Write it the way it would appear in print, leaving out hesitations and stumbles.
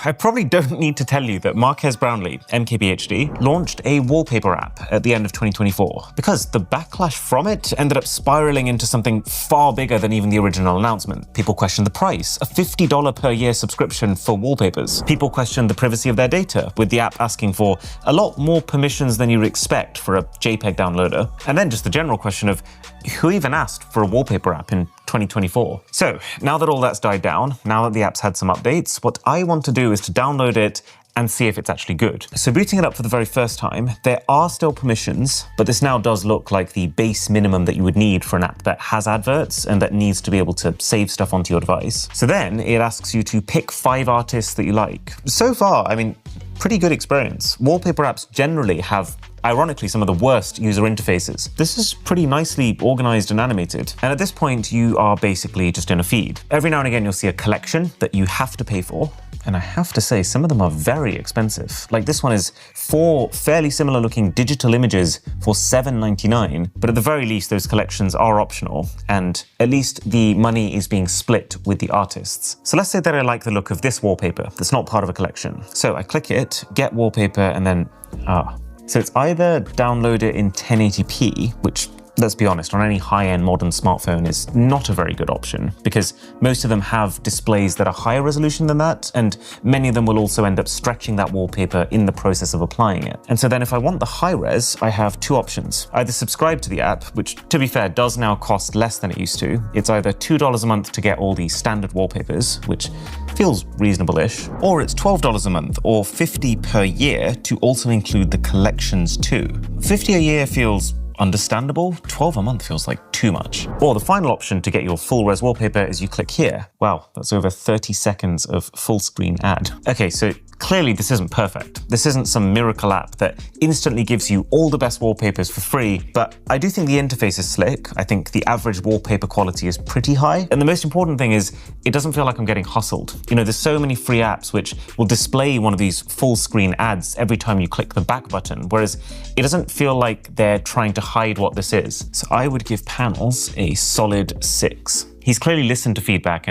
I probably don't need to tell you that Marques Brownlee, MKBHD, launched a wallpaper app at the end of 2024 because the backlash from it ended up spiraling into something far bigger than even the original announcement. People questioned the price, a $50 per year subscription for wallpapers. People questioned the privacy of their data, with the app asking for a lot more permissions than you'd expect for a JPEG downloader. And then just the general question of who even asked for a wallpaper app in 2024? So now that all that's died down, now that the app's had some updates, what I want to do is to download it and see if it's actually good. So booting it up for the very first time, there are still permissions, but this now does look like the base minimum that you would need for an app that has adverts and that needs to be able to save stuff onto your device. So then it asks you to pick 5 artists that you like. So far, I mean, pretty good experience. Wallpaper apps generally have, ironically, some of the worst user interfaces. This is pretty nicely organized and animated. And at this point, you are basically just in a feed. Every now and again, you'll see a collection that you have to pay for. And I have to say, some of them are very expensive. Like this one is 4 fairly similar looking digital images for $7.99. But at the very least, those collections are optional. And at least the money is being split with the artists. So let's say that I like the look of this wallpaper that's not part of a collection. So I click it, get wallpaper, and then, So it's either download it in 1080p, which, let's be honest, on any high-end modern smartphone is not a very good option because most of them have displays that are higher resolution than that, and many of them will also end up stretching that wallpaper in the process of applying it. And so then if I want the high res, I have 2 options. Either subscribe to the app, which to be fair does now cost less than it used to. It's either $2 a month to get all the standard wallpapers, which feels reasonable-ish, or it's $12 a month or $50 per year to also include the collections too. $50 a year feels understandable. 12 a month feels like too much. Or the final option to get your full res wallpaper is you click here. Wow, that's over 30 seconds of full screen ad. Okay, so clearly this isn't perfect. This isn't some miracle app that instantly gives you all the best wallpapers for free, but I do think the interface is slick. I think the average wallpaper quality is pretty high. And the most important thing is it doesn't feel like I'm getting hustled. You know, there's so many free apps which will display one of these full screen ads every time you click the back button, whereas it doesn't feel like they're trying to hide what this is. So I would give Panels a solid 6. He's clearly listened to feedback